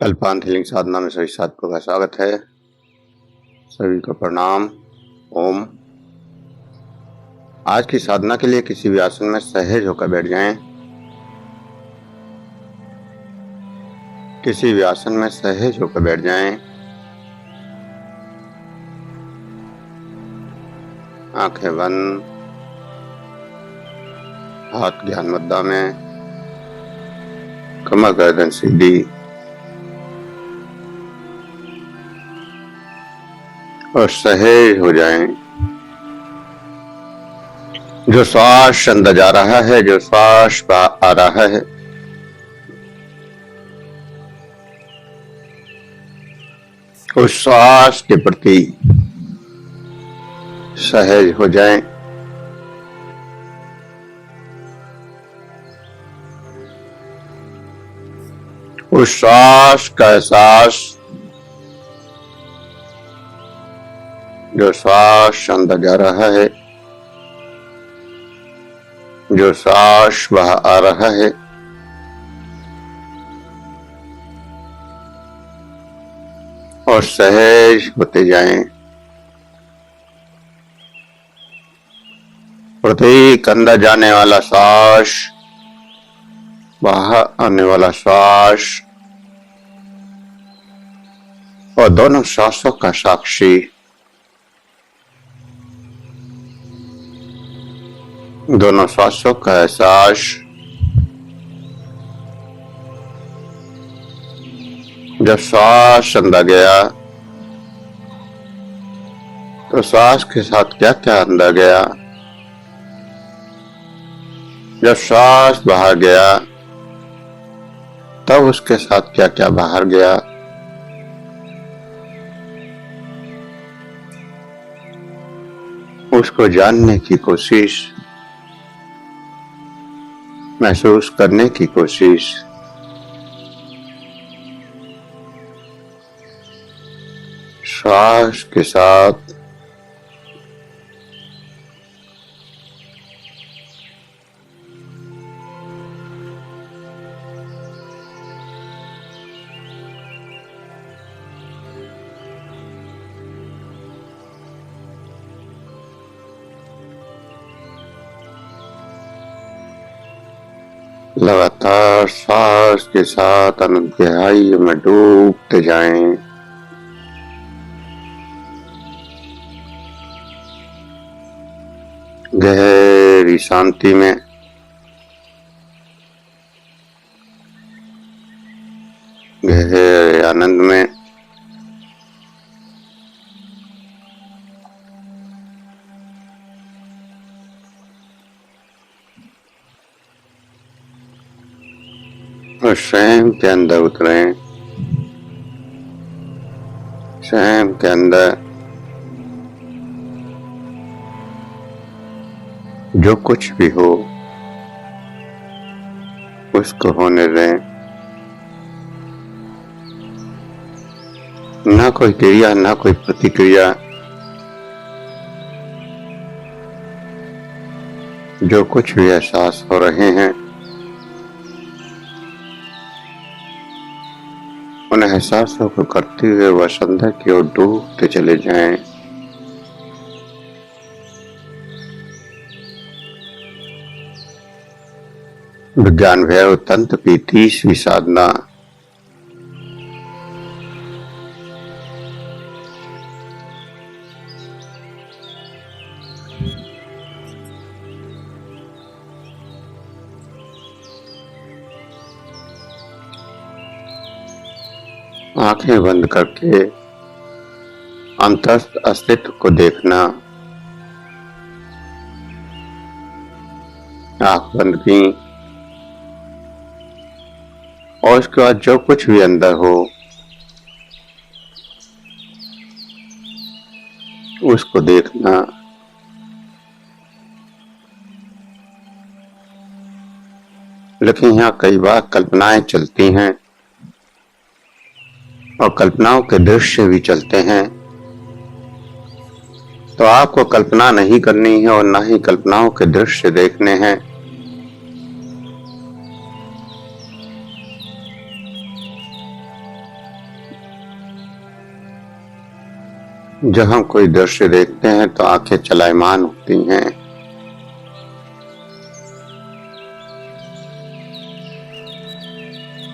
अल्पांत healing साधना में सभी साधकों का स्वागत है। सभी को प्रणाम। ओम। आज की साधना के लिए किसी भी आसन में सहज होकर बैठ जाएं। किसी भी आसन में सहज होकर बैठ जाएं। आंखें बंद, हाथ ध्यान मुद्रा में, कमर गर्दन सीधी और सहज हो जाएं। जो श्वास अंदर जा रहा है, जो श्वास बाहर आ रहा है, उस श्वास के प्रति सहज हो जाएं। उस श्वास का एहसास, जो श्वास अंदर जा रहा है, जो श्वास बाहर आ रहा है, और सहज होते जाएं। प्रत्येक अंदर जाने वाला श्वास, बाहर आने वाला श्वास और दोनों श्वासों का साक्षी, दोनों श्वासों का एहसास, जब श्वास अंदर गया तो श्वास के साथ क्या क्या अंदर गया, जब श्वास बाहर गया तब उसके साथ क्या क्या बाहर गया। उसको जानने की कोशिश, महसूस करने की कोशिश। श्वास के साथ लगातार श्वास के साथ अनंत गहराई में डूबते जाएं। गहरी शांति में, गहरे आनंद में, और स्वयं के अंदर उतरें। स्वयं के अंदर जो कुछ भी हो उसको होने दें। ना कोई क्रिया, ना कोई प्रतिक्रिया। जो कुछ भी एहसास हो रहे हैं उन एहसासों को करते हुए वह अंदर की ओर डूबते चले जाएं। विज्ञान भैरव तंत्र की 30वीं साधना। आंखें बंद करके अंतस्थ अस्तित्व को देखना। आंख बंद की और उसके बाद जो कुछ भी अंदर हो उसको देखना। लेकिन यहाँ कई बार कल्पनाएं चलती हैं और कल्पनाओं के दृश्य भी चलते हैं, तो आपको कल्पना नहीं करनी है और ना ही कल्पनाओं के दृश्य देखने हैं। जब हम कोई दृश्य देखते हैं तो आंखें चलायमान होती हैं।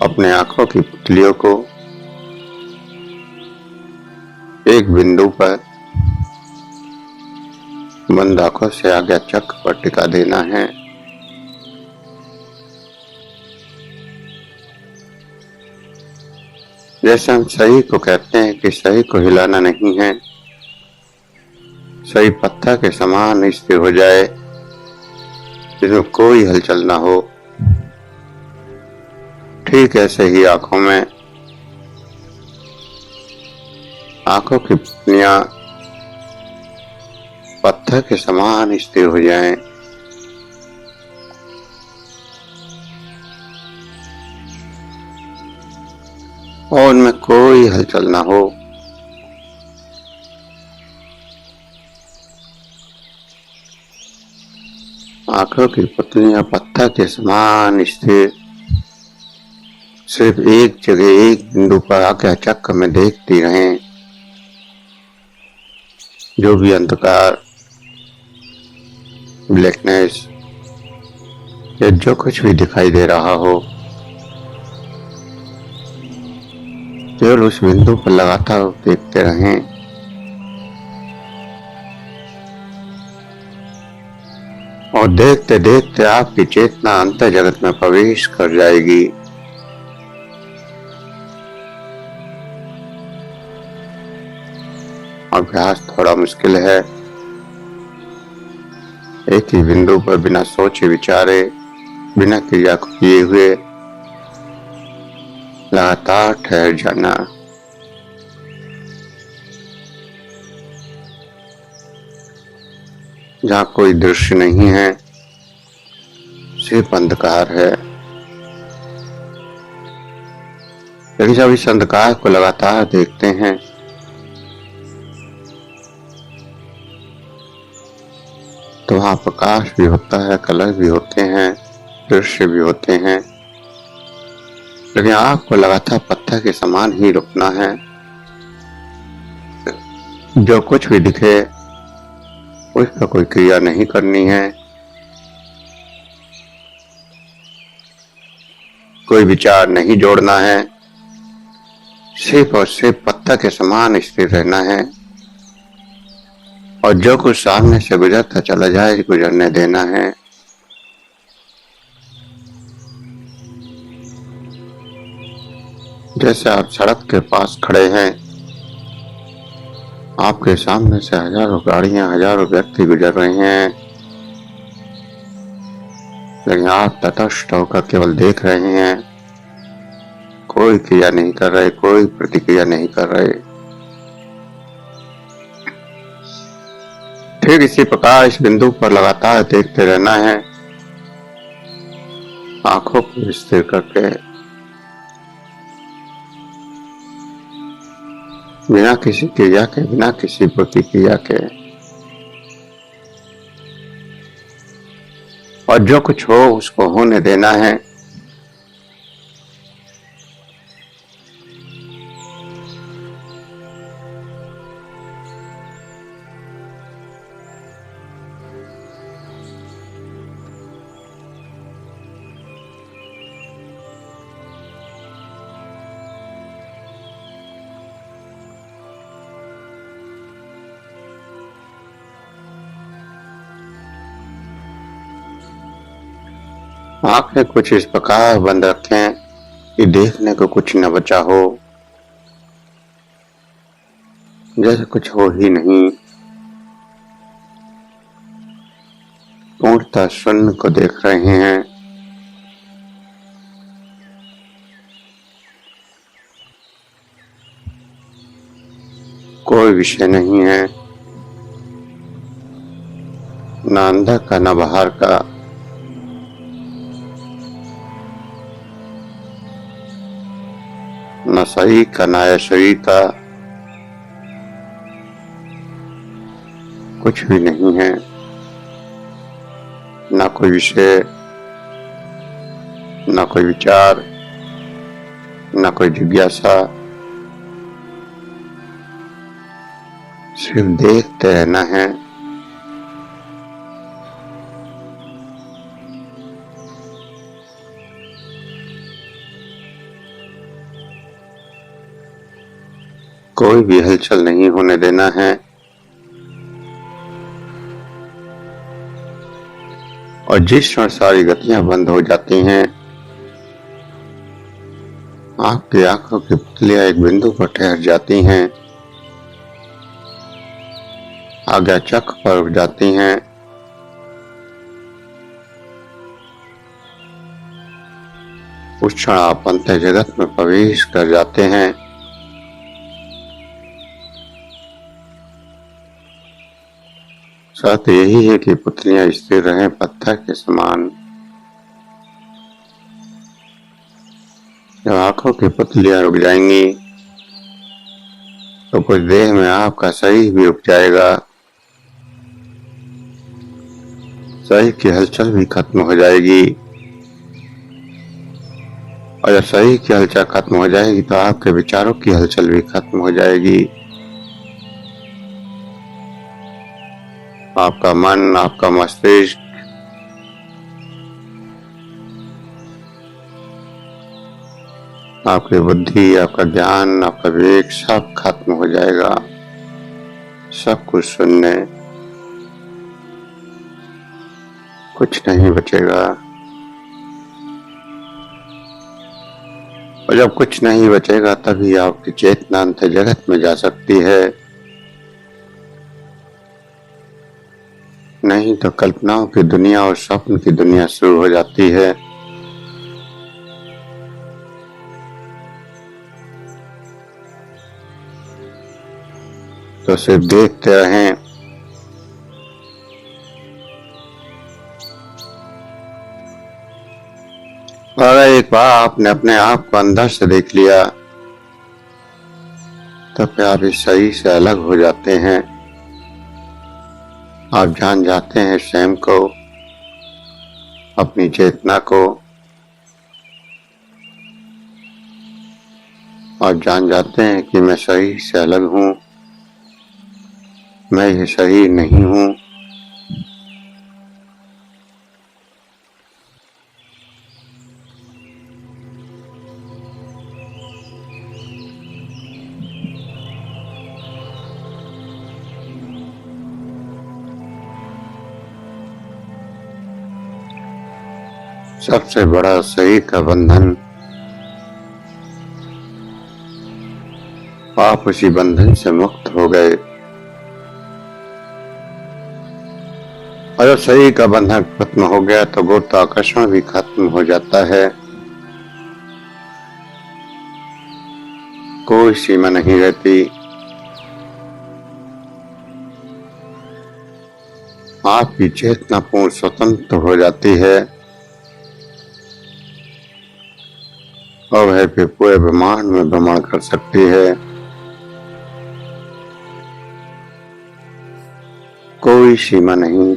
अपने आंखों की पुतलियों को एक बिंदु पर बंद आंखों से आज्ञा चक्र पर टिका देना है। जैसे हम सही को कहते हैं कि सही को हिलाना नहीं है, सही पत्थर के समान स्थिर हो जाए जिसमें कोई हलचल ना हो। ठीक ऐसे ही आंखों की पुतलियां पत्थर के समान स्थिर हो जाएं। और उनमें कोई हलचल ना हो। आंखों की पुतलियां पत्थर के समान स्थिर सिर्फ एक जगह एक बिंदु पर आज्ञा चक्र में देखती रहें। जो भी अंधकार, ब्लैकनेस या जो कुछ भी दिखाई दे रहा हो, केवल उस बिंदु पर लगातार देखते रहें। और देखते देखते आपकी चेतना अंतर जगत में प्रवेश कर जाएगी। अभ्यास थोड़ा मुश्किल है। एक ही बिंदु पर बिना सोचे विचारे, बिना क्रिया को किए हुए लगातार ठहर जाना। जहाँ कोई दृश्य नहीं है, सिर्फ अंधकार है। लेकिन जब इस अंधकार को लगातार देखते हैं तो वहाँ प्रकाश भी होता है, कलर भी होते हैं, दृश्य भी होते हैं। लेकिन आँख को लगातार पत्थर के समान ही रुकना है। जो कुछ भी दिखे उस पर कोई क्रिया नहीं करनी है, कोई विचार नहीं जोड़ना है, सिर्फ और सिर्फ पत्थर के समान स्थिर रहना है। और जो कुछ सामने से गुजरता चला जाए गुजरने देना है। जैसे आप सड़क के पास खड़े हैं, आपके सामने से हजारों गाड़ियां, हजारों व्यक्ति गुजर रहे हैं, लेकिन आप तटस्थ होकर केवल देख रहे हैं। कोई क्रिया नहीं कर रहे, कोई प्रतिक्रिया नहीं कर रहे। ठीक इसी प्रकार इस बिंदु पर लगातार देखते रहना है, आंखों को स्थिर करके, बिना किसी क्रिया के, बिना किसी प्रतिक्रिया के। और जो कुछ हो उसको होने देना है। आंखें कुछ इस प्रकार बंद रखें कि देखने को कुछ न बचा हो, जैसे कुछ हो ही नहीं। पूर्णतः शून्य को देख रहे हैं। कोई विषय नहीं है, न अंदर का न बाहर का। न सही का न अशरीर का, कुछ भी नहीं है। न कोई विषय, न कोई विचार, न कोई जिज्ञासा। सिर्फ देखते रहना है। कोई भी हलचल नहीं होने देना है। और जिस क्षण सारी गतियां बंद हो जाती हैं, आपकी आंखों की पुतलियां एक बिंदु पर ठहर जाती हैं, आज्ञा चक्र पर उठ जाती हैं। उस क्षण आप अंतः जगत में प्रवेश कर जाते हैं। शर्त यही है कि पुतलियां स्थिर रहें पत्थर के समान। जब आंखों की पुतलियां रुक जाएंगी तो कुछ देर में आपका शरीर भी रुक जाएगा। शरीर की हलचल भी खत्म हो जाएगी। और जब शरीर की हलचल खत्म हो जाएगी तो आपके विचारों की हलचल भी खत्म हो जाएगी। आपका मन, आपका मस्तिष्क, आपकी बुद्धि, आपका ज्ञान, आपका विवेक सब खत्म हो जाएगा। सब कुछ शून्य, कुछ नहीं बचेगा। और जब कुछ नहीं बचेगा तभी आपकी चेतना अंत जगत में जा सकती है। नहीं तो कल्पनाओं की दुनिया और स्वप्न की दुनिया शुरू हो जाती है। तो सिर्फ देखते रहें। और एक बार आपने अपने आप को अंदर से देख लिया तो फिर आप इस शरीर से अलग हो जाते हैं। आप जान जाते हैं स्वयं को, अपनी चेतना को, और जान जाते हैं कि मैं शरीर से अलग हूँ, मैं ये शरीर नहीं हूँ। सबसे बड़ा शरीर का बंधन, आप उसी बंधन से मुक्त हो गए। और जब शरीर का बंधन खत्म हो गया तो गुरुत्वाकर्षण भी खत्म हो जाता है। कोई सीमा नहीं रहती। आपकी चेतना पूर्ण स्वतंत्र हो जाती है और वह फिर पूरे ब्रह्मांड में भ्रमण कर सकती है। कोई सीमा नहीं।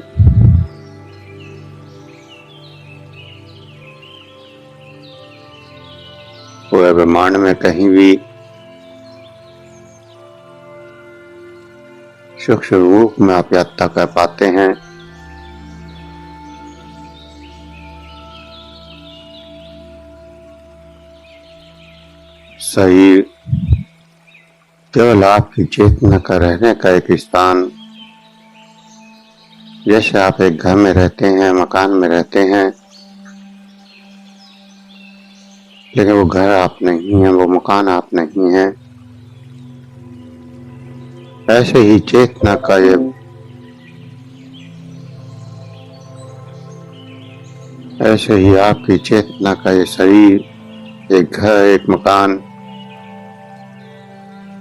पूरे ब्रह्मांड में कहीं भी सूक्ष्म रूप में आप यात्रा कर पाते हैं। शरीर केवल आपकी चेतना का रहने का एक स्थान। जैसे आप एक घर में रहते हैं, मकान में रहते हैं, लेकिन वो घर आप नहीं है, वो मकान आप नहीं है। ऐसे ही चेतना का ऐसे ही आपकी चेतना का ये शरीर एक घर, एक मकान।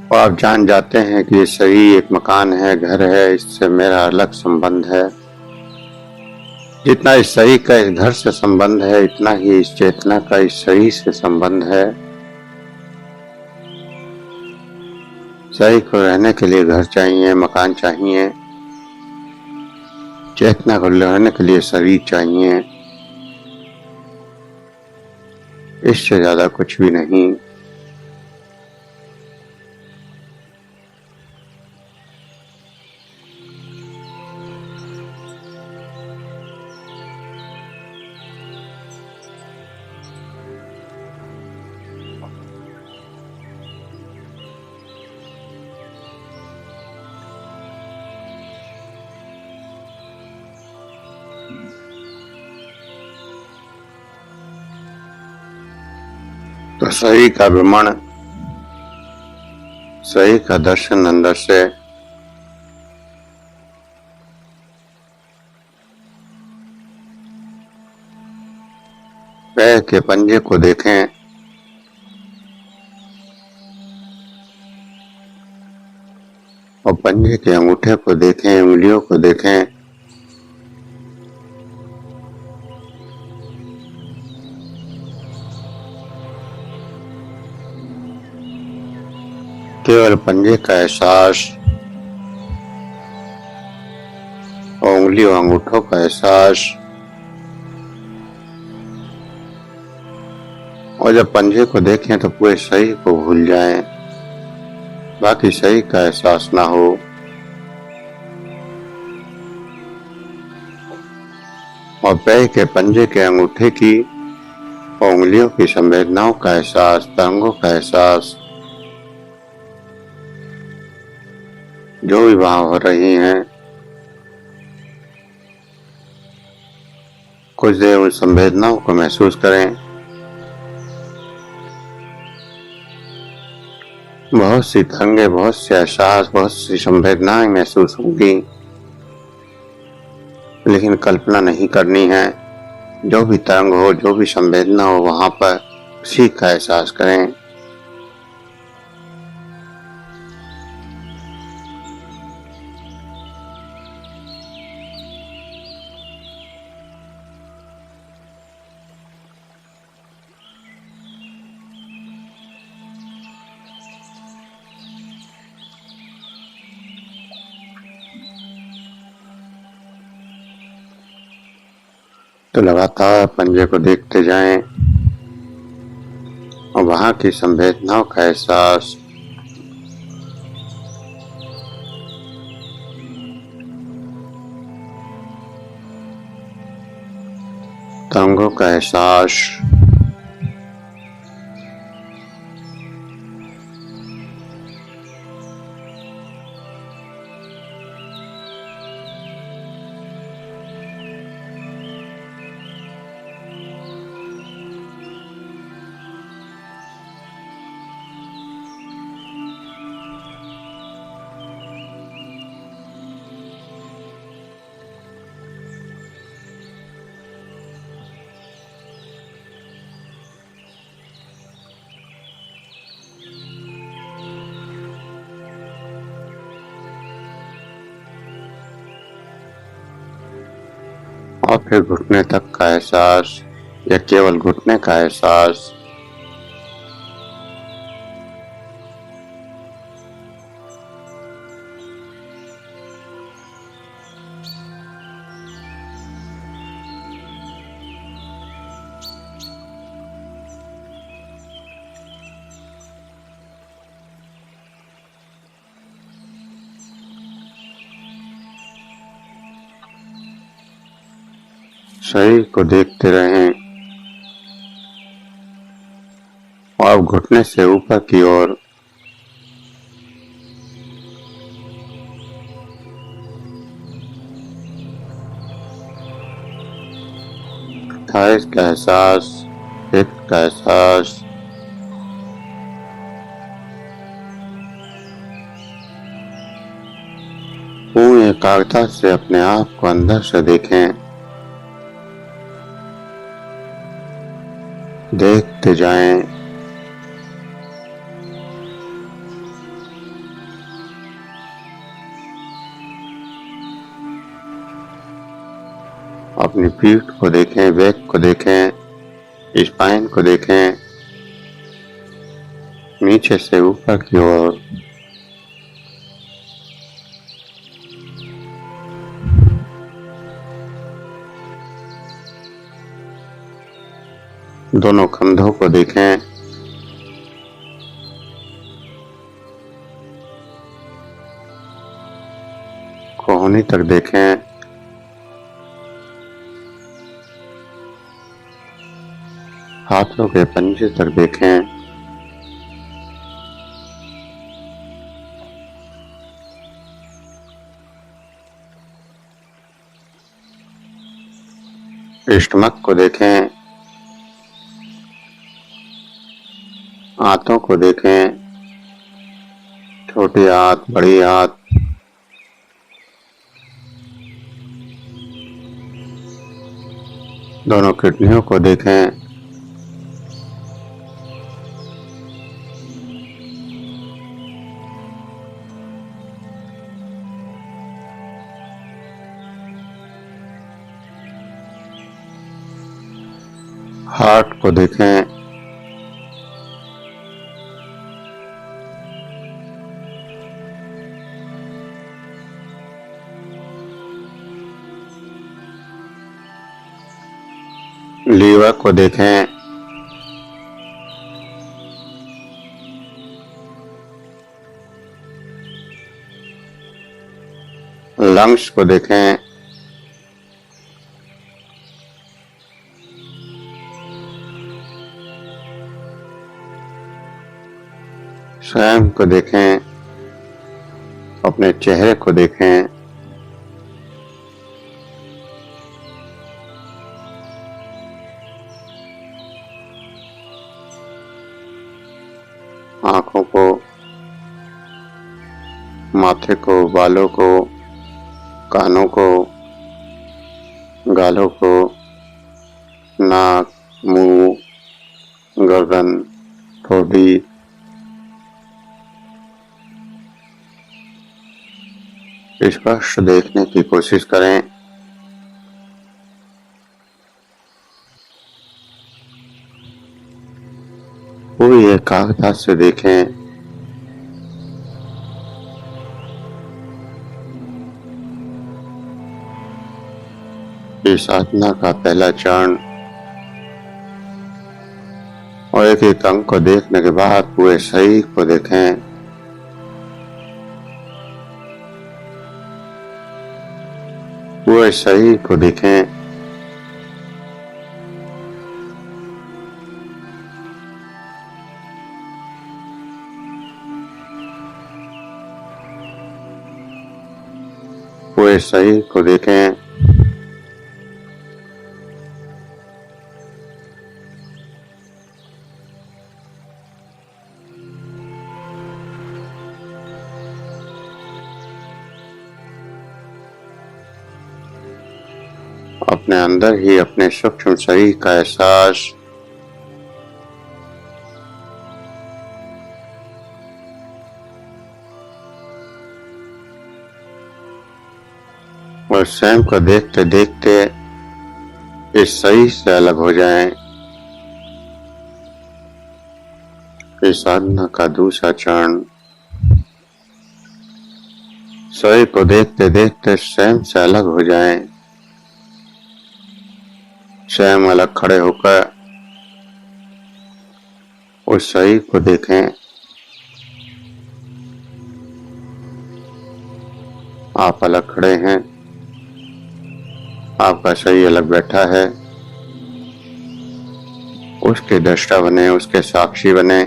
और आप जान जाते हैं कि ये शरीर एक मकान है, घर है, इससे मेरा अलग संबंध है। जितना इस शरीर का इस घर से संबंध है, इतना ही इस चेतना का इस शरीर से संबंध है। शरीर को रहने के लिए घर चाहिए, मकान चाहिए। चेतना को रहने के लिए शरीर चाहिए। इससे ज्यादा कुछ भी नहीं। तो सही का विमण, सही का दर्शन अंदर से पैर के पंजे को देखें, और पंजे के अंगूठे को देखें, उंगलियों को देखें। केवल पंजे का एहसास और उंगलियों अंगूठों का एहसास। और जब पंजे को देखें तो पूरे शरीर को भूल जाएं, बाकी शरीर का एहसास ना हो। और पैर के पंजे के अंगूठे की और उंगलियों की संवेदनाओं का एहसास, तरंगों का एहसास, जो भी वहां हो रही हैं। कुछ देर उन संवेदनाओं को महसूस करें। बहुत सी तरंगे, बहुत से एहसास, बहुत सी संवेदनाएं महसूस होंगी, लेकिन कल्पना नहीं करनी है। जो भी तरंग हो, जो भी संवेदना हो, वहां पर उसी का एहसास करें। तो लगातार पंजे को देखते जाएं और वहां की संवेदनाओं का एहसास, तरंगों का एहसास, और फिर घुटने तक का एहसास या केवल घुटने का एहसास। शरीर को देखते रहें और घुटने से ऊपर की ओर थाइस का एहसास, हिप का एहसास, पूरी एकाग्रता से अपने आप को अंदर से देखें। देखते जाएं। अपनी पीठ को देखें, बैक को देखें, स्पाइन को देखें, नीचे से ऊपर की ओर। दोनों कंधों को देखें। कोहनी तक देखें। हाथों के पंजे तक देखें। स्टमक को देखें, हाथों को देखें, छोटी हाथ, बड़ी हाथ, दोनों किडनियों को देखें, हार्ट को देखें, लीवर को देखें, लंग्स को देखें, स्वयं को देखें, अपने चेहरे को देखें, आंखों को, माथे को, बालों को, कानों को, गालों को, नाक, मुंह, गर्दन, ठोड़ी, स्पष्ट देखने की कोशिश करें। पूरी एकाग्रता से देखें। इस साधना का पहला चरण और एक एक अंग को देखने के बाद पूरे शरीर को देखें। पूरे शरीर को देखें। पूरे शरीर को देखें। अपने अंदर ही अपने सूक्ष्म शरीर का एहसास और स्वयं को देखते देखते इस शरीर से अलग हो जाएं। इस साधना का दूसरा चरण शरीर को देखते देखते स्वयं से अलग हो जाएं। स्वयं अलग खड़े होकर उस शरीर को देखें। आप अलग खड़े हैं, आपका शरीर अलग बैठा है। उसके दृष्टा बने, उसके साक्षी बने।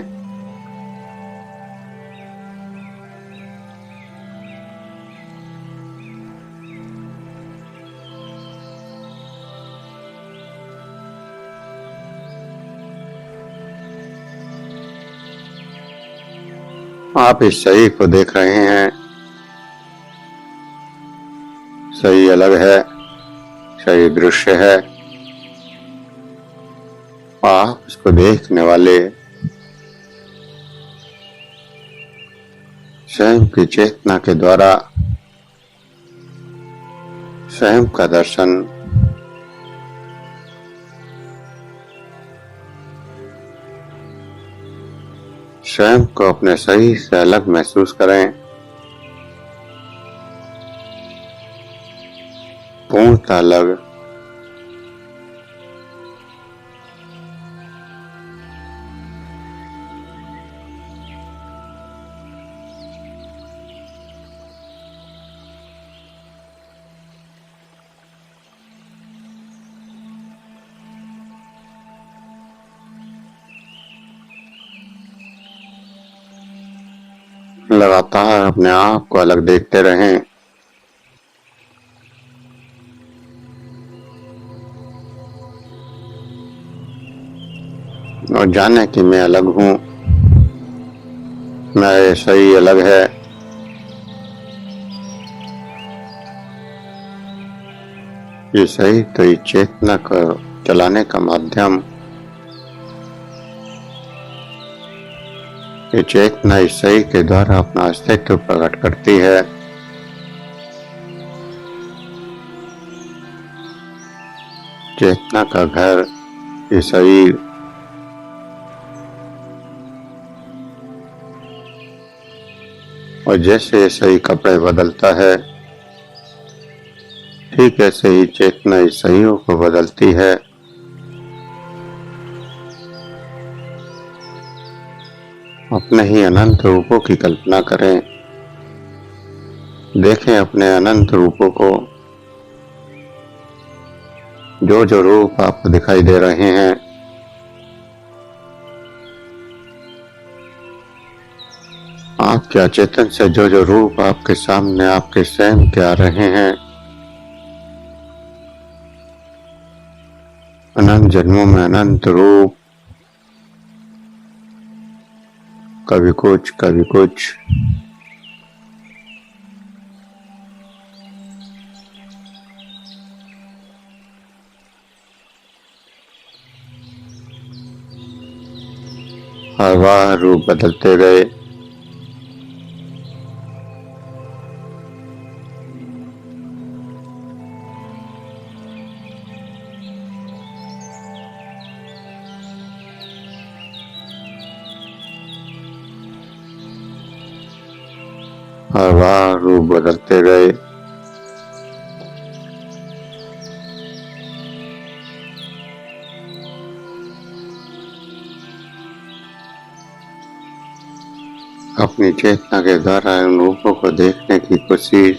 आप इस शरीर को देख रहे हैं। शरीर अलग है, शरीर दृश्य है। आप इसको देखने वाले स्वयं की चेतना के द्वारा स्वयं का दर्शन स्वयं को अपने शरीर से अलग महसूस करें। पूर्णतः अलग। लगातार अपने आप को अलग देखते रहें। और जाने कि मैं अलग हूँ, मैं ऐसा ही अलग है। ये सही तो ये चेतना को चलाने का माध्यम, ये चेतना इस सही के द्वारा अपना अस्तित्व प्रकट करती है। चेतना का घर ये शरीर, और जैसे सही कपड़े बदलता है, ठीक ऐसे ही चेतना इस सहियों को बदलती है। अपने ही अनंत रूपों की कल्पना करें, देखें अपने अनंत रूपों को। जो जो रूप आपको दिखाई दे रहे हैं, आपके अचेतन से जो जो रूप आपके सामने आपके स्वयं के आ रहे हैं, अनंत जन्मों में अनंत रूप, कभी कुछ कभी कुछ। हर बार रूप बदलते गए। हर बार रूप बदलते गए। अपनी चेतना के द्वारा उन रूपों को देखने की कोशिश,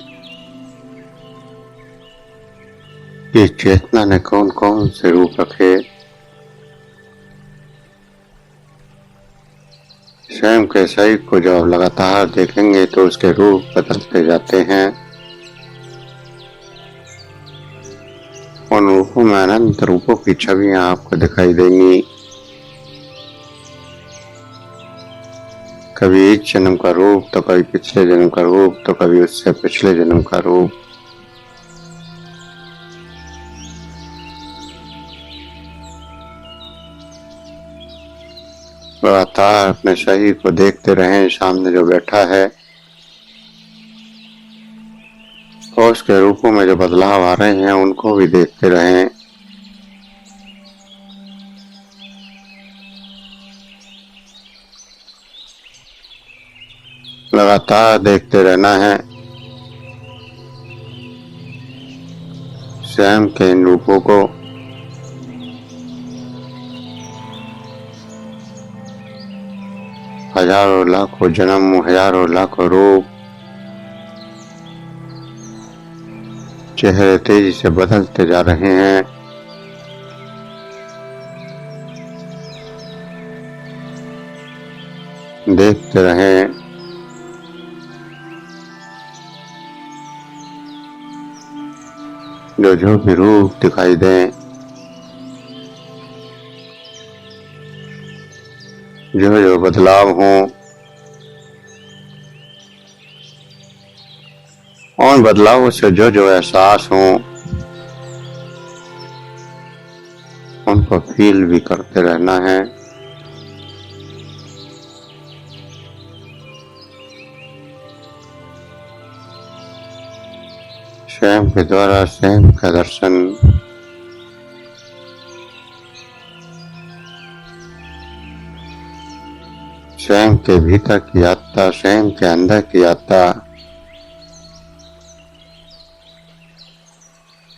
कि चेतना ने कौन कौन से रूप रखे। स्वयं के सही को जब आप लगातार देखेंगे तो उसके रूप बदलते जाते हैं। उन रूपों में अनंत रूपों की छवियां आपको दिखाई देंगी। कभी इस जन्म का रूप, तो कभी पिछले जन्म का रूप, तो कभी उससे पिछले जन्म का रूप। लगातार अपने शरीर को देखते रहें, सामने जो बैठा है और उसके रूपों में जो बदलाव आ रहे हैं उनको भी देखते रहें। लगातार देखते रहना है स्वयं के इन रूपों को। हजारों लाखों जन्म, हजारों लाखों रूप, चेहरे तेजी से बदलते जा रहे हैं। देखते रहें। जो जो भी रूप दिखाई दें, जो जो बदलाव हों, उन बदलावों से जो जो एहसास हों उनको फील भी करते रहना है। स्वयं के द्वारा स्वयं का दर्शन, स्वयं के भीतर की यात्रा, स्वयं के अंदर की यात्रा।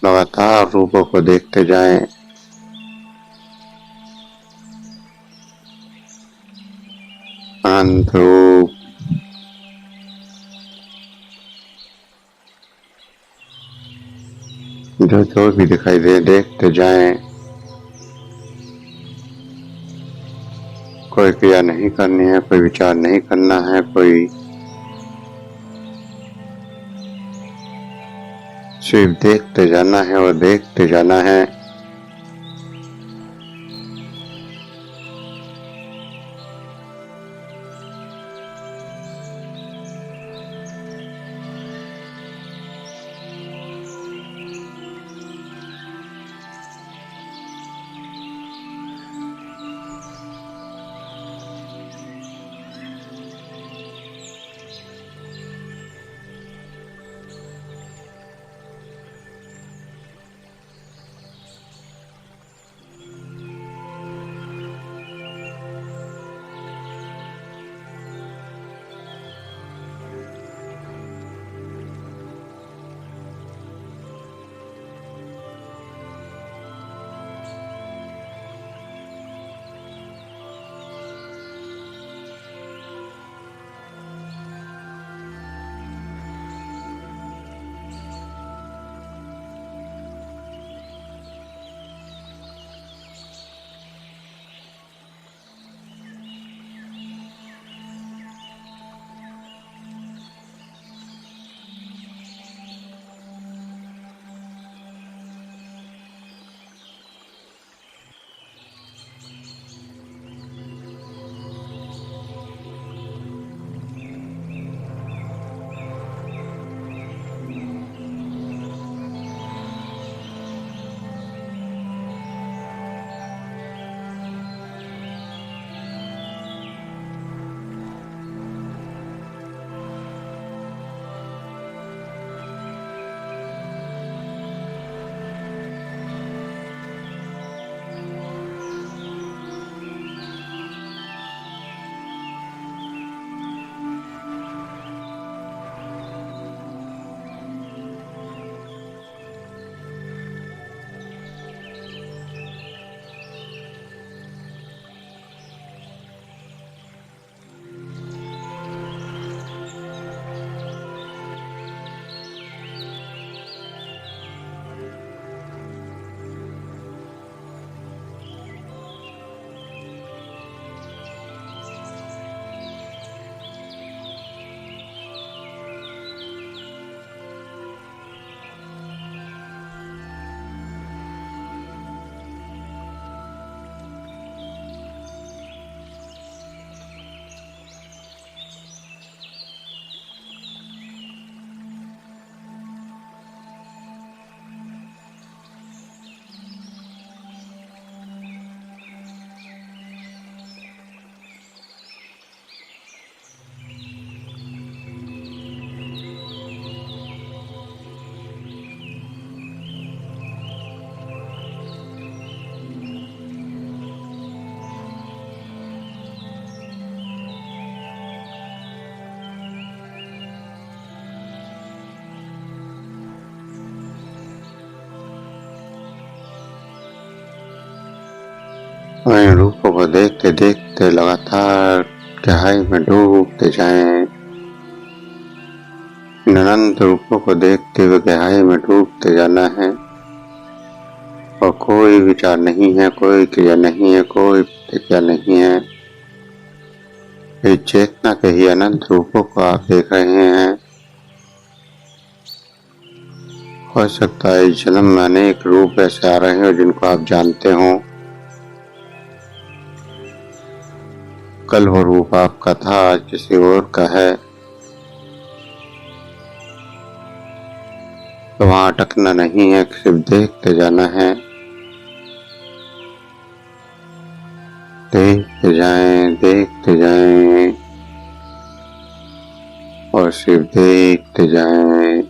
लगातार रूपों को देखते जाएं। अनंत रूप, जो जो भी दिखाई दे देखते जाएं। कोई क्रिया नहीं करनी है, कोई विचार नहीं करना है, कोई सिर्फ देखते जाना है और देखते जाना है। और इन रूपों को देखते देखते लगातार गहराई में डूबते जाएं। इन अनंत रूपों को देखते हुए गहराई में डूबते जाना है और कोई विचार नहीं है, कोई क्रिया नहीं है, कोई प्रतिक्रिया नहीं है। इस चेतना के ही अनंत रूपों को आप देख रहे हैं। हो सकता है इस जन्म में अनेक रूप ऐसे आ रहे हो जिनको आप जानते हो। कल वो रूप आपका था, आज किसी और का है। तो वहां अटकना नहीं है, सिर्फ देखते जाना है। देखते जाएं और सिर्फ देखते जाएं।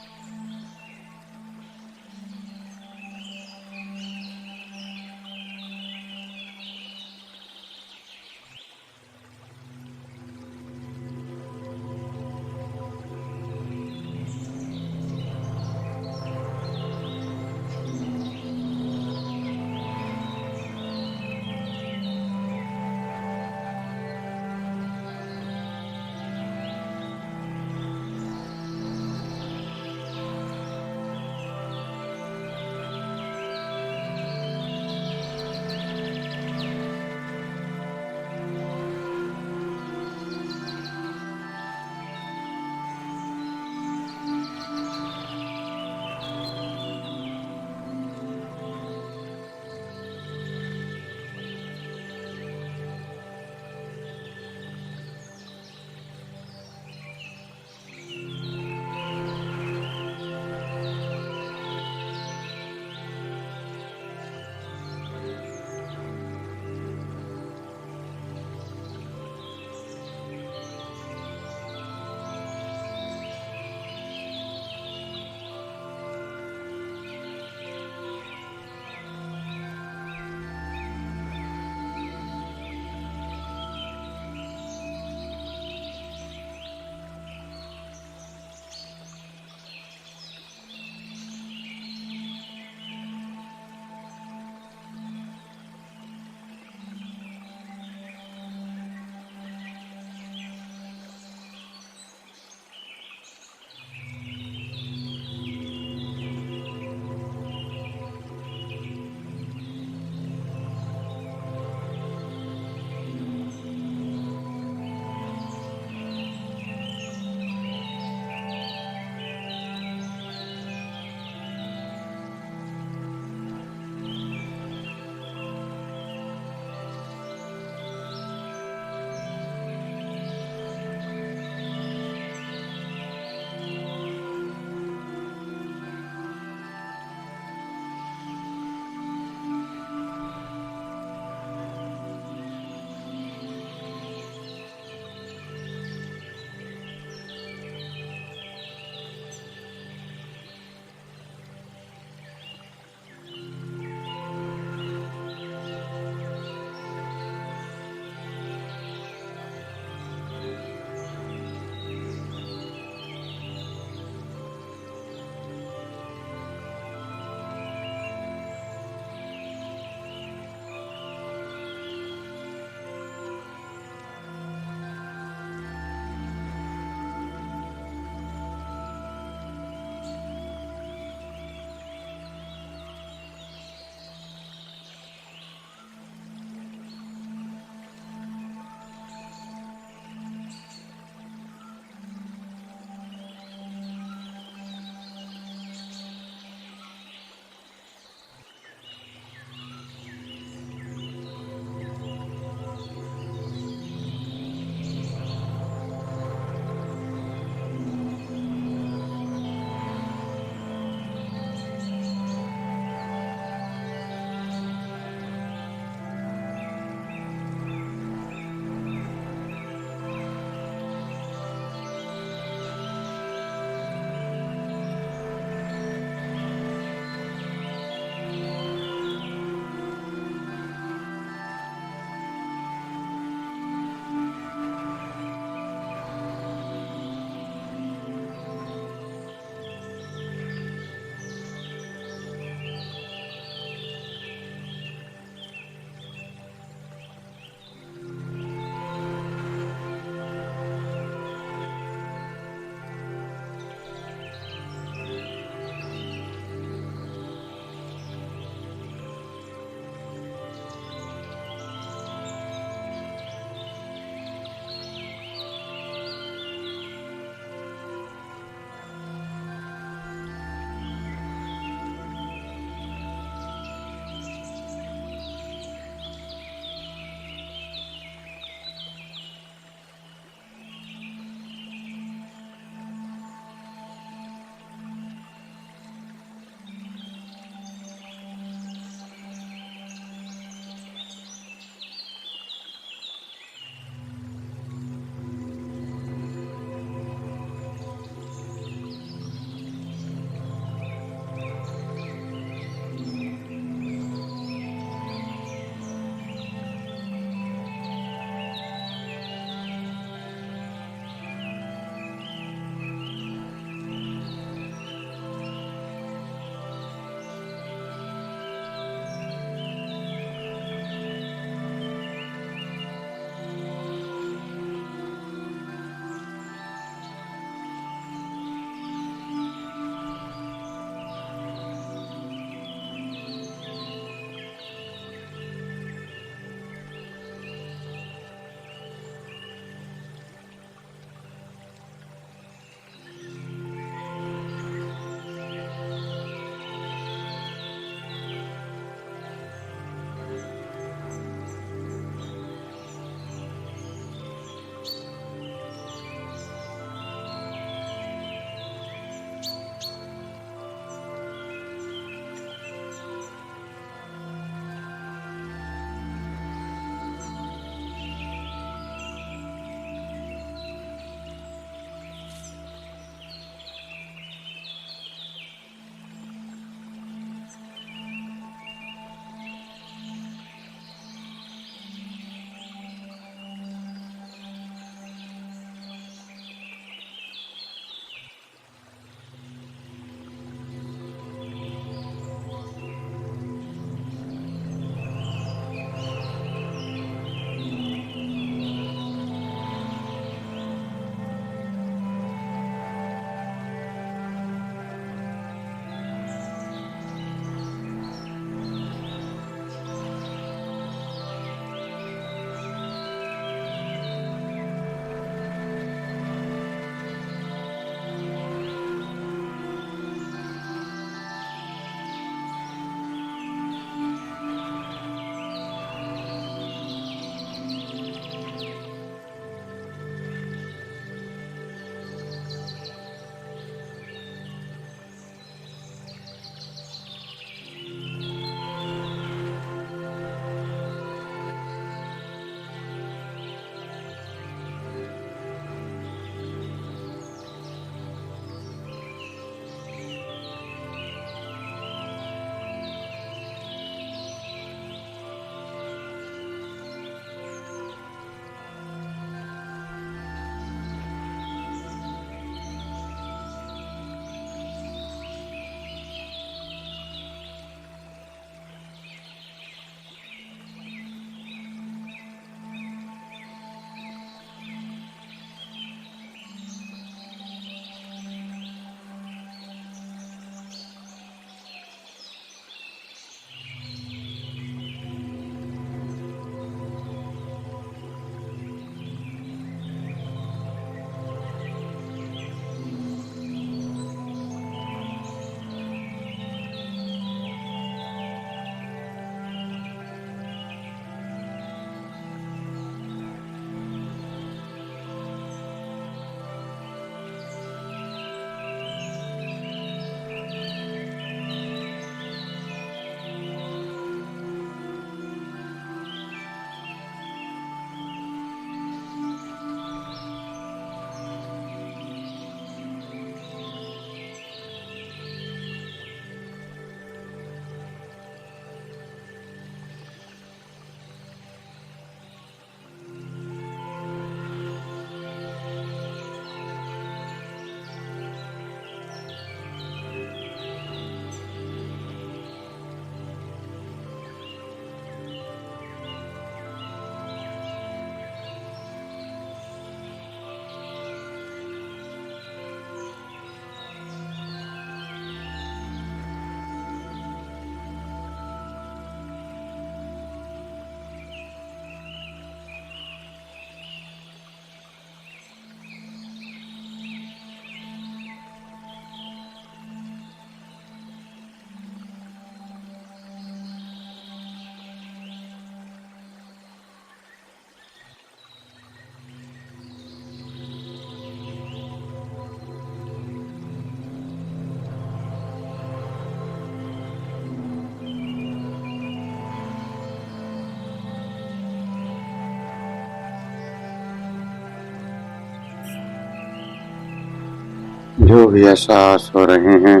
जो भी एहसास हो रहे हैं,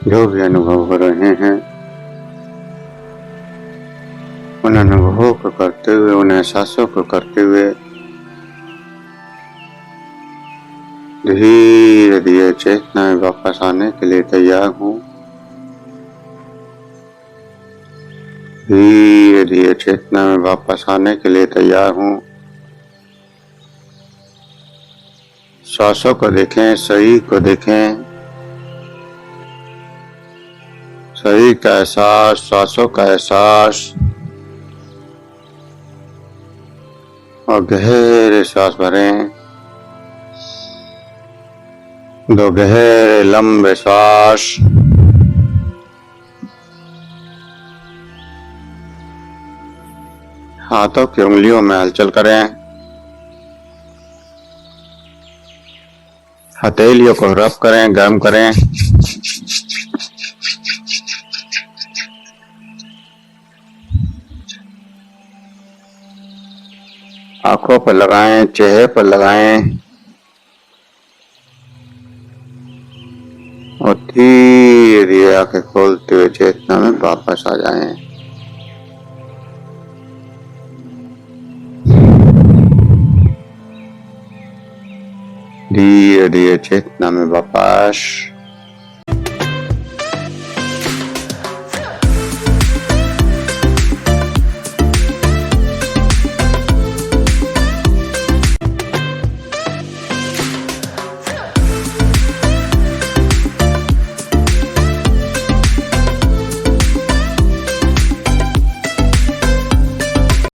जो भी अनुभव हो रहे हैं, उन अनुभवों को करते हुए, उन एहसासों को करते हुए धीरे धीरे चेतना में वापस आने के लिए तैयार हूँ। धीरे धीरे चेतना में वापस आने के लिए तैयार हूँ। श्वासों को देखें, शरीर को देखें, शरीर का एहसास, श्वासों का एहसास, और गहरे सांस भरें। 2 गहरे लंबे श्वास। हाथों की उंगलियों में हलचल करें। हथेलियों को रब करें, गर्म करें। आंखों पर लगाएं, चेहरे पर लगाएं और धीरे धीरे आंखें खोलते हुए चेतना में वापस आ जाएं। धीरे धीरे चेतना में वापस।